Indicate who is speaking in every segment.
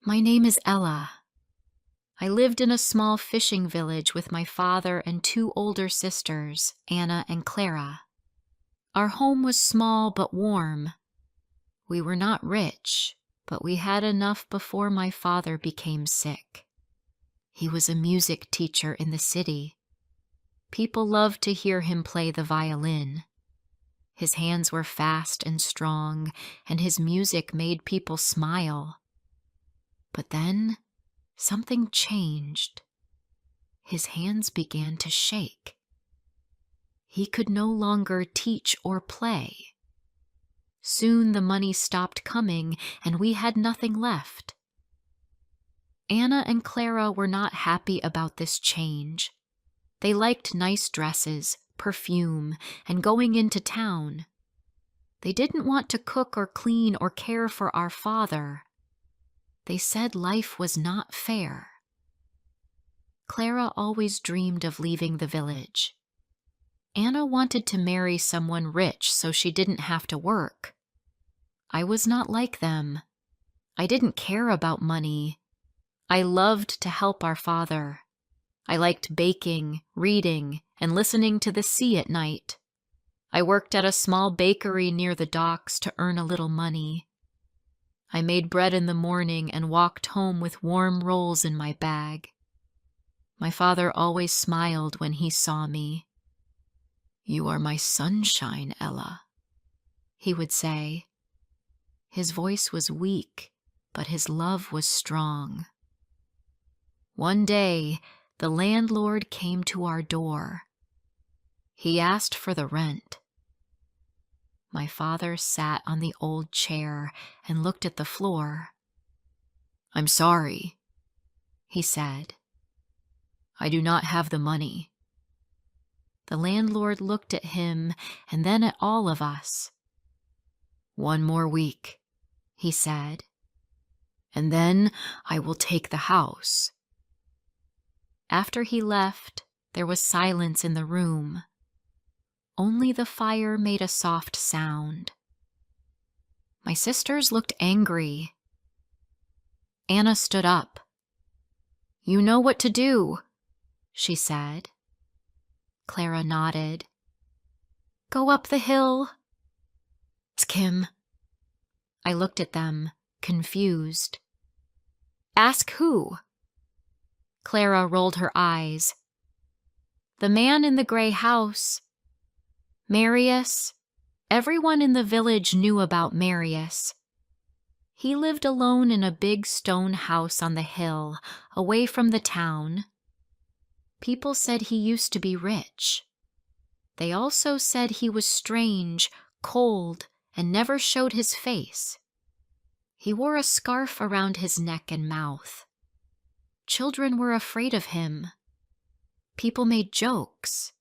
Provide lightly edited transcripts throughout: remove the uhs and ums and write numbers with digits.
Speaker 1: My name is Ella. I lived in a small fishing village with my father and two older sisters, Anna and Clara. Our home was small but warm. We were not rich, but we had enough before my father became sick. He was a music teacher in the city. People loved to hear him play the violin. His hands were fast and strong, and his music made people smile. But then something changed. His hands began to shake. He could no longer teach or play. Soon the money stopped coming, and we had nothing left. Anna and Clara were not happy about this change. They liked nice dresses, perfume, and going into town. They didn't want to cook or clean or care for our father. They said life was not fair. Clara always dreamed of leaving the village. Anna wanted to marry someone rich so she didn't have to work. I was not like them. I didn't care about money. I loved to help our father. I liked baking, reading, and listening to the sea at night. I worked at a small bakery near the docks to earn a little money. I made bread in the morning and walked home with warm rolls in my bag. My father always smiled when he saw me. "You are my sunshine, Ella," he would say. His voice was weak, but his love was strong. One day, the landlord came to our door. He asked for the rent. My father sat on the old chair and looked at the floor. "I'm sorry," he said. "I do not have the money." The landlord looked at him and then at all of us. "One more week," he said, "and then I will take the house." After he left, there was silence in the room. Only the fire made a soft sound. My sisters looked angry. Anna stood up. "You know what to do," she said. Clara nodded. "Go up the hill." "It's Kim." I looked at them, confused. "Ask who?" Clara rolled her eyes. "The man in the gray house. Marius." Everyone in the village knew about Marius. He lived alone in a big stone house on the hill, away from the town. People said he used to be rich. They also said he was strange, cold, and never showed his face. He wore a scarf around his neck and mouth. Children were afraid of him. People made jokes.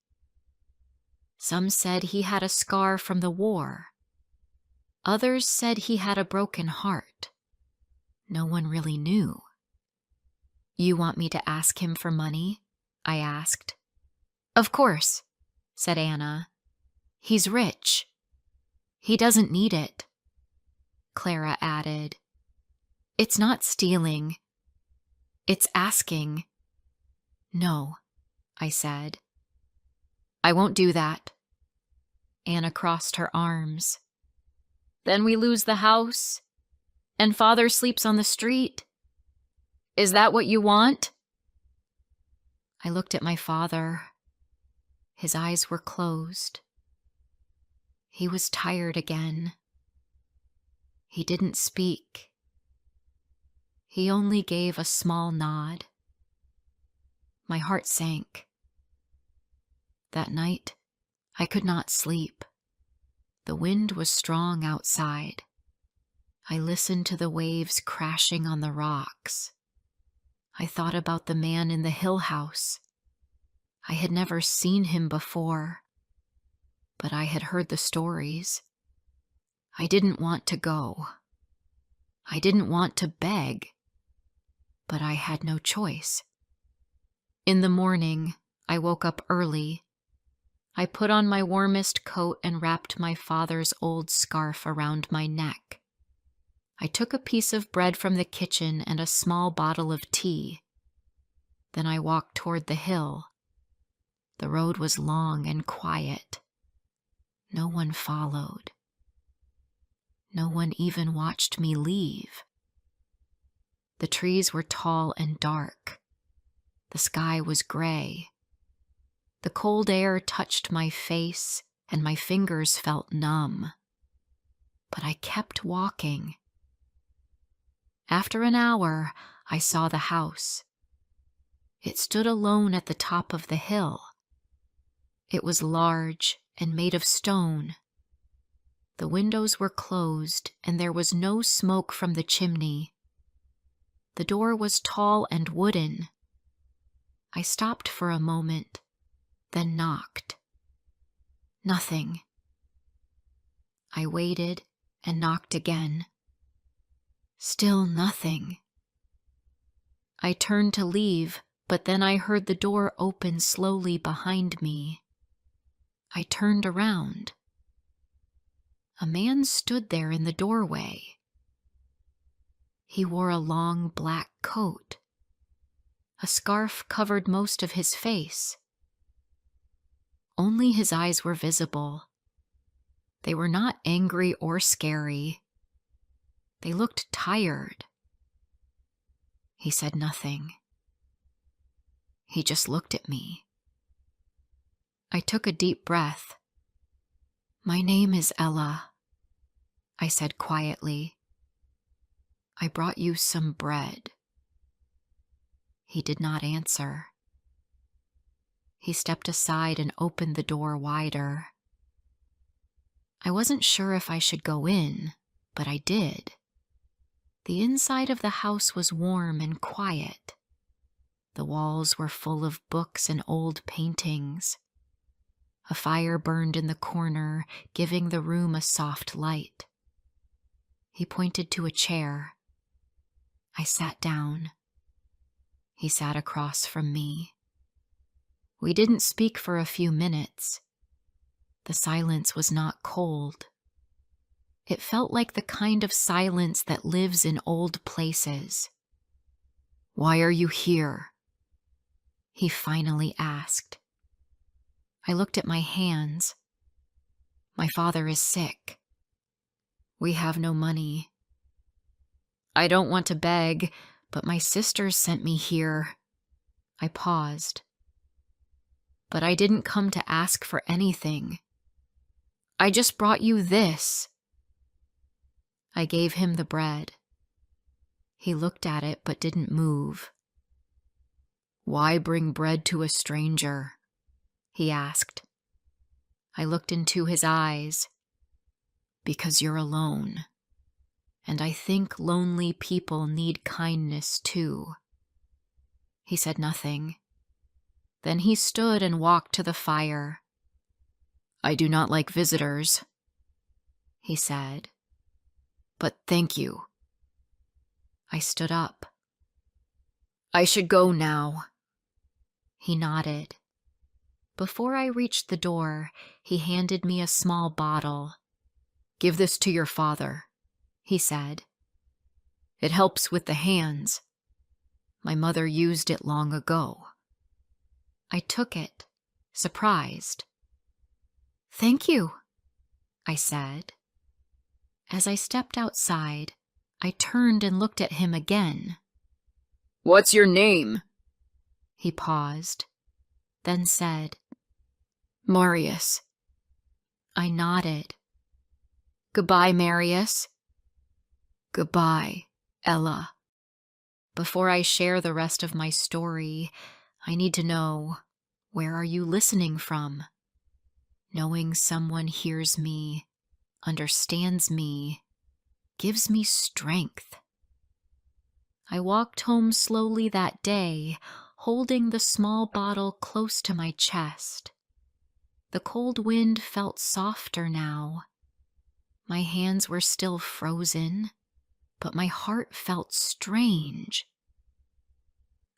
Speaker 1: Some said he had a scar from the war. Others said he had a broken heart. No one really knew. "You want me to ask him for money?" I asked. "Of course," said Anna. "He's rich. He doesn't need it." Clara added, "It's not stealing. It's asking." "No," I said. "I won't do that." Anna crossed her arms. "Then we lose the house, and father sleeps on the street. Is that what you want?" I looked at my father. His eyes were closed. He was tired again. He didn't speak. He only gave a small nod. My heart sank. That night, I could not sleep. The wind was strong outside. I listened to the waves crashing on the rocks. I thought about the man in the hill house. I had never seen him before, but I had heard the stories. I didn't want to go. I didn't want to beg, but I had no choice. In the morning, I woke up early. I put on my warmest coat and wrapped my father's old scarf around my neck. I took a piece of bread from the kitchen and a small bottle of tea. Then I walked toward the hill. The road was long and quiet. No one followed. No one even watched me leave. The trees were tall and dark. The sky was gray. The cold air touched my face and my fingers felt numb. But I kept walking. After an hour, I saw the house. It stood alone at the top of the hill. It was large and made of stone. The windows were closed and there was no smoke from the chimney. The door was tall and wooden. I stopped for a moment, then knocked. Nothing. I waited and knocked again. Still nothing. I turned to leave, but then I heard the door open slowly behind me. I turned around. A man stood there in the doorway. He wore a long black coat. A scarf covered most of his face. Only his eyes were visible. They were not angry or scary. They looked tired. He said nothing. He just looked at me. I took a deep breath. "My name is Ella," I said quietly. "I brought you some bread." He did not answer. He stepped aside and opened the door wider. I wasn't sure if I should go in, but I did. The inside of the house was warm and quiet. The walls were full of books and old paintings. A fire burned in the corner, giving the room a soft light. He pointed to a chair. I sat down. He sat across from me. We didn't speak for a few minutes. The silence was not cold. It felt like the kind of silence that lives in old places. "Why are you here?" he finally asked. I looked at my hands. "My father is sick. We have no money. I don't want to beg, but my sisters sent me here." I paused. "But I didn't come to ask for anything. I just brought you this." I gave him the bread. He looked at it but didn't move. "Why bring bread to a stranger?" he asked. I looked into his eyes. "Because you're alone. And I think lonely people need kindness too." He said nothing. Then he stood and walked to the fire. "I do not like visitors," he said. "But thank you." I stood up. "I should go now." He nodded. Before I reached the door, he handed me a small bottle. "Give this to your father," he said. "It helps with the hands. My mother used it long ago." I took it, surprised. "Thank you," I said. As I stepped outside, I turned and looked at him again. "What's your name?" He paused, then said, "Marius." I nodded. "Goodbye, Marius." "Goodbye, Ella." Before I share the rest of my story, I need to know, where are you listening from? Knowing someone hears me, understands me, gives me strength. I walked home slowly that day, holding the small bottle close to my chest. The cold wind felt softer now. My hands were still frozen, but my heart felt strange.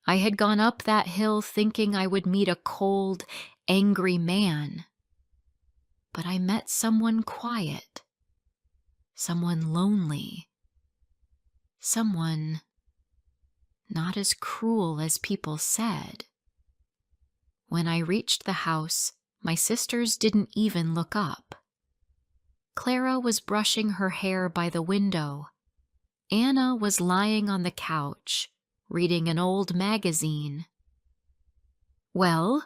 Speaker 1: I had gone up that hill thinking I would meet a cold, angry man. But I met someone quiet, someone lonely, Someone not as cruel as people said. When I reached the house, my sisters didn't even look up. Clara was brushing her hair by the window. Anna was lying on the couch, reading an old magazine. "Well?"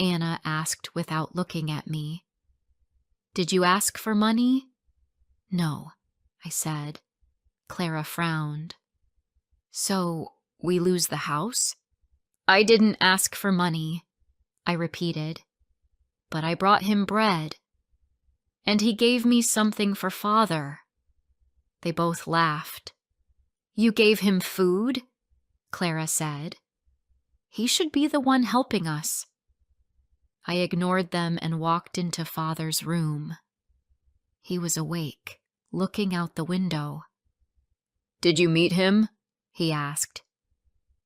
Speaker 1: Anna asked without looking at me. "Did you ask for money?" "No," I said. Clara frowned. "So, we lose the house?" "I didn't ask for money," I repeated. "But I brought him bread. And he gave me something for Father." They both laughed. "You gave him food?" Clara said. "He should be the one helping us." I ignored them and walked into Father's room. He was awake, looking out the window. "Did you meet him?" he asked.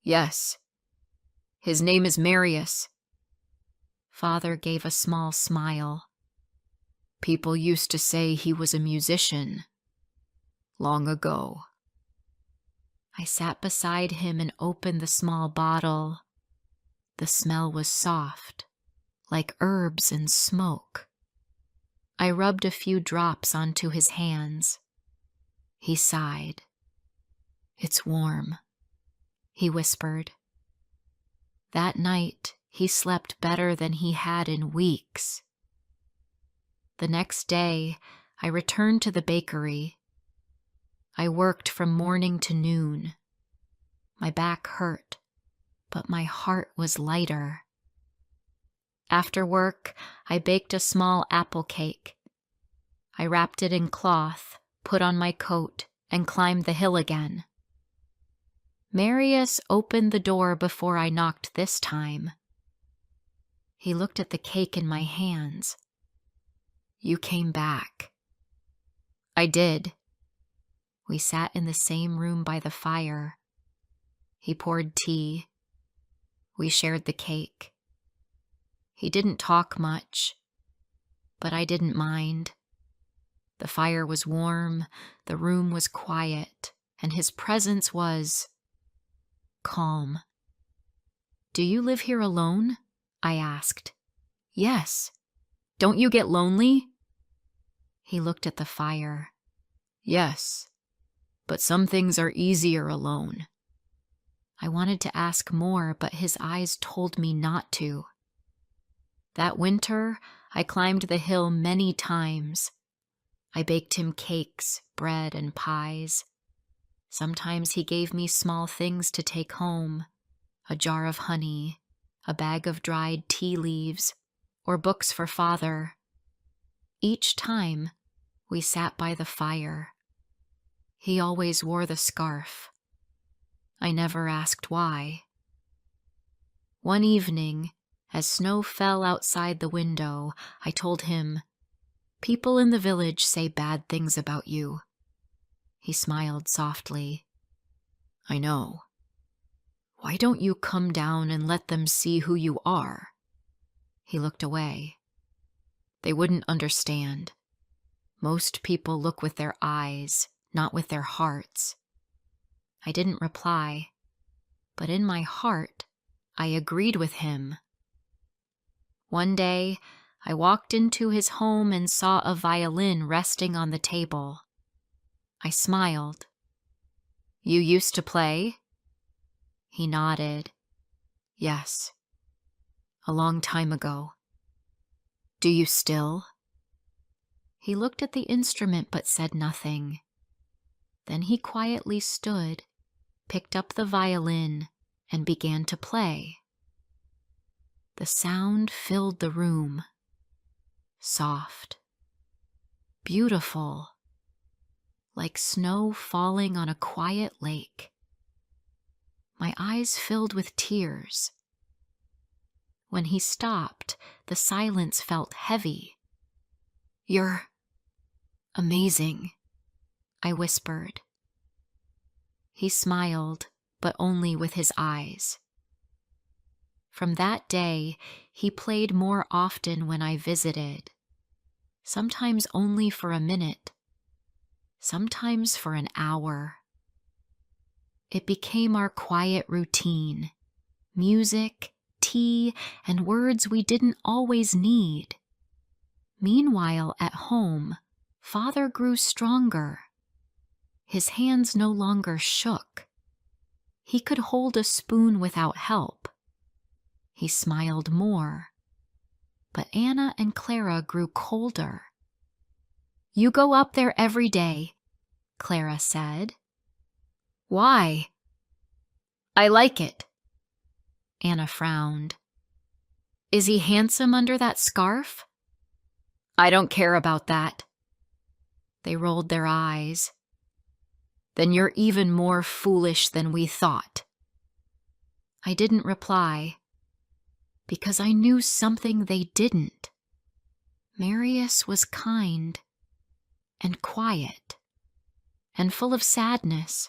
Speaker 1: "Yes. His name is Marius." Father gave a small smile. "People used to say he was a musician. Long ago." I sat beside him and opened the small bottle. The smell was soft, like herbs and smoke. I rubbed a few drops onto his hands. He sighed. "It's warm," he whispered. That night, he slept better than he had in weeks. The next day, I returned to the bakery. I worked from morning to noon. My back hurt, but my heart was lighter. After work, I baked a small apple cake. I wrapped it in cloth, put on my coat, and climbed the hill again. Marius opened the door before I knocked this time. He looked at the cake in my hands. "You came back." "I did." We sat in the same room by the fire. He poured tea. We shared the cake. He didn't talk much, but I didn't mind. The fire was warm, the room was quiet, and his presence was calm. "Do you live here alone?" I asked. "Yes. Don't you get lonely?" He looked at the fire. "Yes, but some things are easier alone." I wanted to ask more, but his eyes told me not to. That winter, I climbed the hill many times. I baked him cakes, bread, and pies. Sometimes he gave me small things to take home, a jar of honey, a bag of dried tea leaves, or books for Father. Each time, we sat by the fire. He always wore the scarf. I never asked why. One evening, as snow fell outside the window, I told him, "People in the village say bad things about you." He smiled softly. "I know. Why don't you come down and let them see who you are?" He looked away. "They wouldn't understand. Most people look with their eyes, not with their hearts." I didn't reply, but in my heart, I agreed with him. One day, I walked into his home and saw a violin resting on the table. I smiled. "You used to play?" He nodded. "Yes. A long time ago." "Do you still?" He looked at the instrument but said nothing. Then he quietly stood, picked up the violin, and began to play. The sound filled the room. Soft. Beautiful. Like snow falling on a quiet lake. My eyes filled with tears. When he stopped, the silence felt heavy. "You're amazing," I whispered. He smiled, but only with his eyes. From that day, he played more often when I visited. Sometimes only for a minute. Sometimes for an hour. It became our quiet routine. Music, tea, and words we didn't always need. Meanwhile, at home, Father grew stronger. His hands no longer shook. He could hold a spoon without help. He smiled more. But Anna and Clara grew colder. "You go up there every day," Clara said. "Why?" "I like it." Anna frowned. "Is he handsome under that scarf?" "I don't care about that." They rolled their eyes. "Then you're even more foolish than we thought." I didn't reply, because I knew something they didn't. Marius was kind and quiet and full of sadness.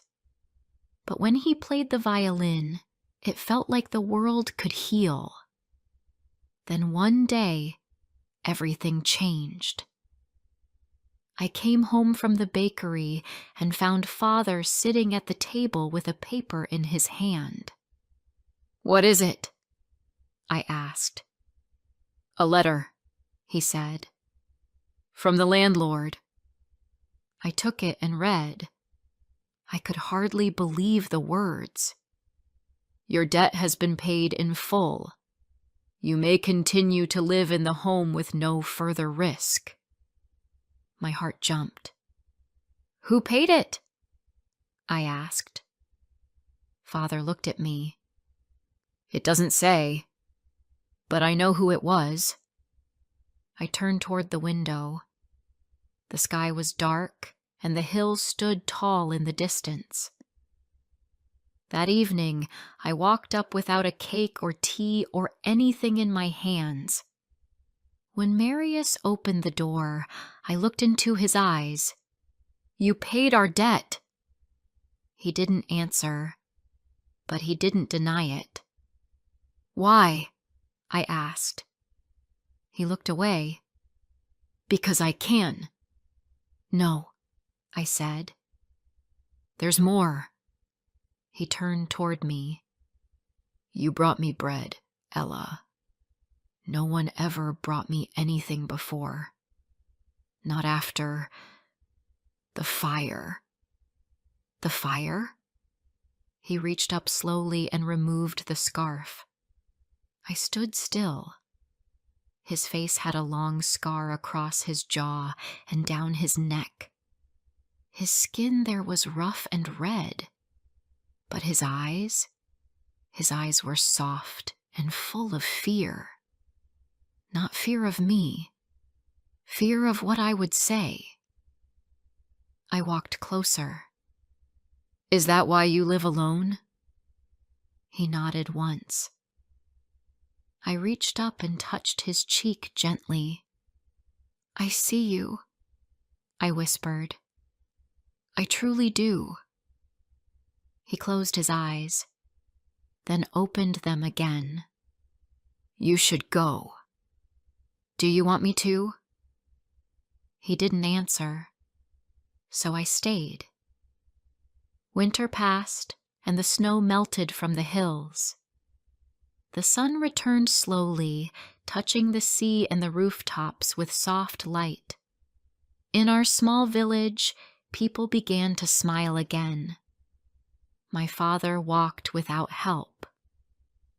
Speaker 1: But when he played the violin, it felt like the world could heal. Then one day, everything changed. I came home from the bakery and found Father sitting at the table with a paper in his hand. "What is it?" I asked. "A letter," he said. "From the landlord." I took it and read. I could hardly believe the words. "Your debt has been paid in full. You may continue to live in the home with no further risk." My heart jumped. "Who paid it?" I asked. Father looked at me. "It doesn't say, but I know who it was." I turned toward the window. The sky was dark, and the hills stood tall in the distance. That evening, I walked up without a cake or tea or anything in my hands. When Marius opened the door, I looked into his eyes. "You paid our debt." He didn't answer, but he didn't deny it. "Why?" I asked. He looked away. "Because I can." "No," I said. "There's more." He turned toward me. "You brought me bread, Ella. No one ever brought me anything before. Not after the fire." "The fire?" He reached up slowly and removed the scarf. I stood still. His face had a long scar across his jaw and down his neck. His skin there was rough and red. But his eyes were soft and full of fear. Not fear of me, fear of what I would say. I walked closer. "Is that why you live alone?" He nodded once. I reached up and touched his cheek gently. "I see you," I whispered. "I truly do." He closed his eyes, then opened them again. "You should go." "Do you want me to?" He didn't answer, so I stayed. Winter passed, and the snow melted from the hills. The sun returned slowly, touching the sea and the rooftops with soft light. In our small village, people began to smile again. My father walked without help.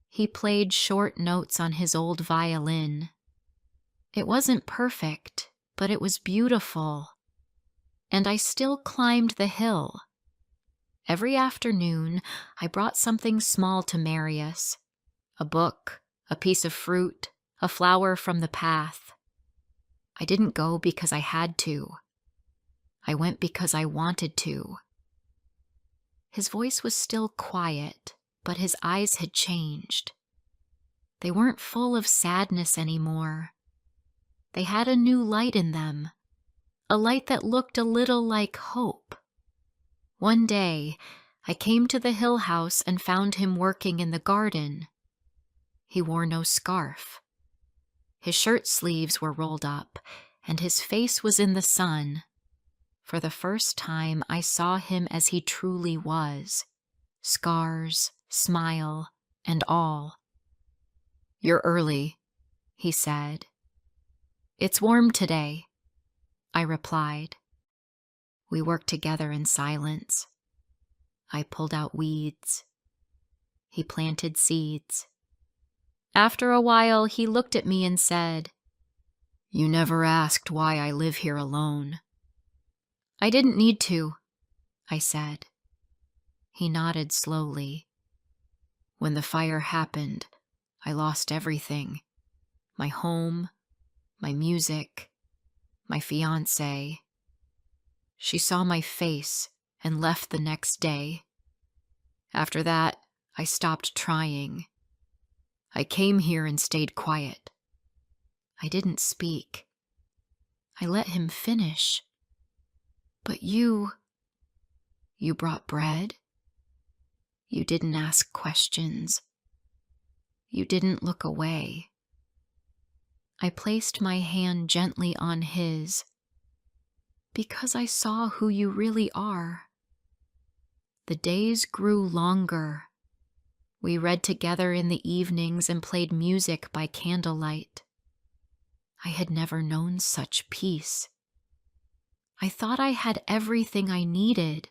Speaker 1: He played short notes on his old violin. It wasn't perfect, but it was beautiful. And I still climbed the hill. Every afternoon, I brought something small to Marius. A book, a piece of fruit, a flower from the path. I didn't go because I had to. I went because I wanted to. His voice was still quiet, but his eyes had changed. They weren't full of sadness anymore. They had a new light in them, a light that looked a little like hope. One day, I came to the hill house and found him working in the garden. He wore no scarf. His shirt sleeves were rolled up, and his face was in the sun. For the first time, I saw him as he truly was, scars, smile, and all. "You're early," he said. "It's warm today," I replied. We worked together in silence. I pulled out weeds. He planted seeds. After a while, he looked at me and said, "You never asked why I live here alone." "I didn't need to," I said. He nodded slowly. "When the fire happened, I lost everything. My home, my music, my fiancée. She saw my face and left the next day. After that, I stopped trying. I came here and stayed quiet. I didn't speak. I let him finish. But you brought bread. You didn't ask questions. You didn't look away." I placed my hand gently on his, "Because I saw who you really are." The days grew longer. We read together in the evenings and played music by candlelight. I had never known such peace. I thought I had everything I needed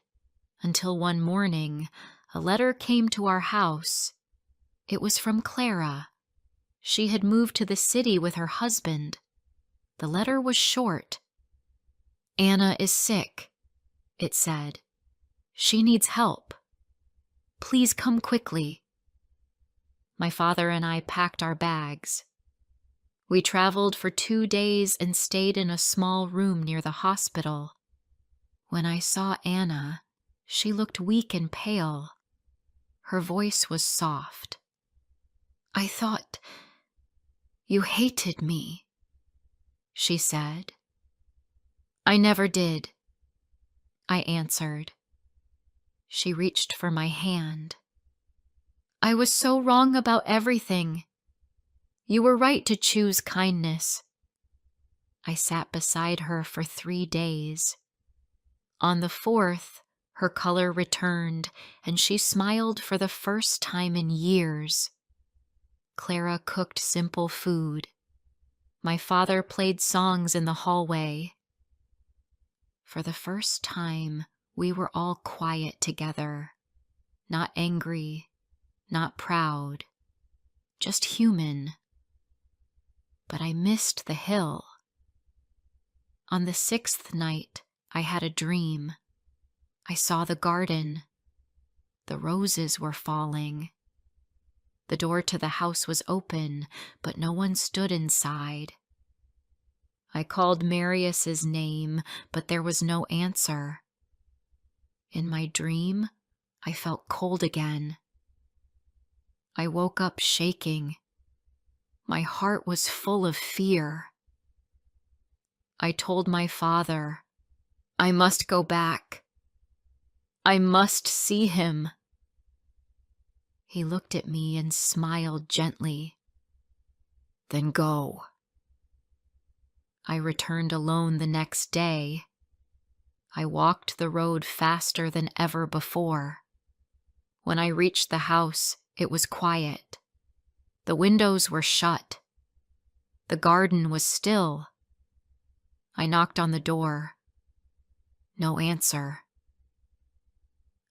Speaker 1: until one morning a letter came to our house. It was from Clara. She had moved to the city with her husband. The letter was short. "Anna is sick," it said. "She needs help. Please come quickly." My father and I packed our bags. We traveled for 2 days and stayed in a small room near the hospital. When I saw Anna, she looked weak and pale. Her voice was soft. "I thought you hated me," she said. "I never did," I answered. She reached for my hand. "I was so wrong about everything. You were right to choose kindness." I sat beside her for 3 days. On the 4th, her color returned, and she smiled for the first time in years. Clara cooked simple food. My father played songs in the hallway. For the first time, we were all quiet together, not angry, not proud, just human. But I missed the hill. On the 6th night, I had a dream. I saw the garden. The roses were falling. The door to the house was open, but no one stood inside. I called Marius's name, but there was no answer. In my dream, I felt cold again. I woke up shaking. My heart was full of fear. I told my father, "I must go back. I must see him." He looked at me and smiled gently. "Then go." I returned alone the next day. I walked the road faster than ever before. When I reached the house, it was quiet. The windows were shut. The garden was still. I knocked on the door. No answer.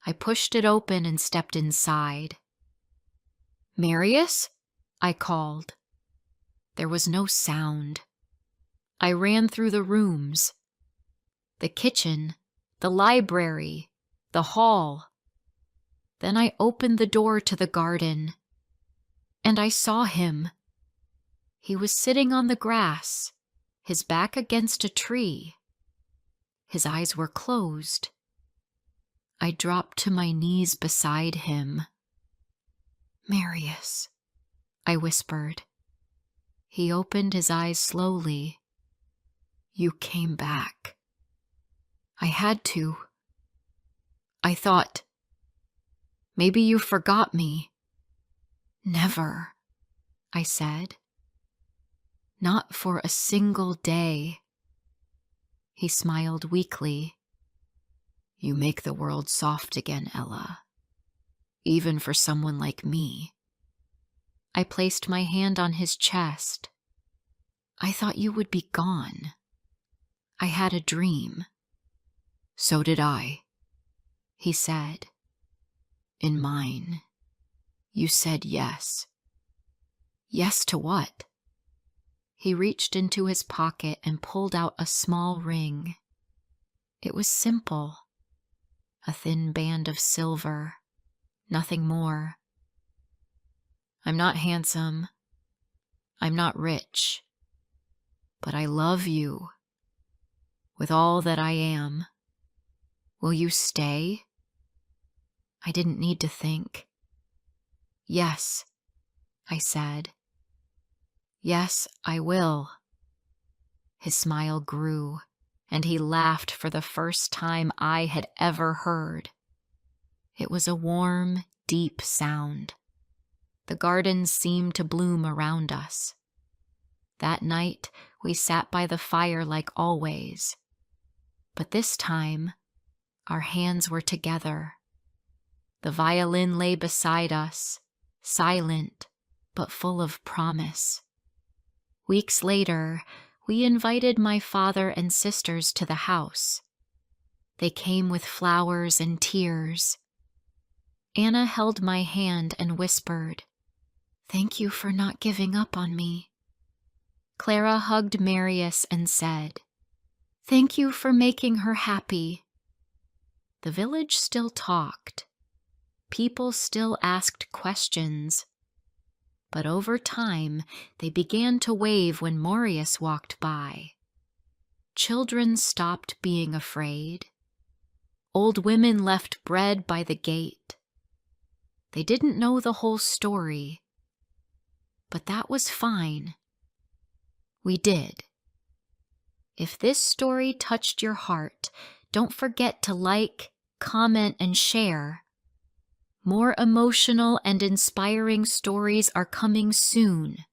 Speaker 1: I pushed it open and stepped inside. "Marius?" I called. There was no sound. I ran through the rooms. The kitchen, the library, the hall. Then I opened the door to the garden, and I saw him. He was sitting on the grass, his back against a tree. His eyes were closed. I dropped to my knees beside him. "Marius," I whispered. He opened his eyes slowly. "You came back." "I had to. I thought, maybe you forgot me." "Never," I said. "Not for a single day." He smiled weakly. "You make the world soft again, Ella." even for someone like me. I placed my hand on his chest. I thought you would be gone. I had a dream. So did I, he said. In mine, you said yes. Yes to what? He reached into his pocket and pulled out a small ring. It was simple. A thin band of silver, nothing more. I'm not handsome. I'm not rich. But I love you. With all that I am. Will you stay? I didn't need to think. Yes, I said. Yes, I will. His smile grew, and he laughed for the first time I had ever heard. It was a warm, deep sound. The gardens seemed to bloom around us. That night, we sat by the fire like always. But this time, our hands were together. The violin lay beside us, silent but full of promise. Weeks later, we invited my father and sisters to the house. They came with flowers and tears. Anna held my hand and whispered, "Thank you for not giving up on me." Clara hugged Marius and said, "Thank you for making her happy." The village still talked. People still asked questions. But over time, they began to wave when Marius walked by. Children stopped being afraid. Old women left bread by the gate. They didn't know the whole story, but that was fine. We did. If this story touched your heart, don't forget to like, comment, and share. More emotional and inspiring stories are coming soon.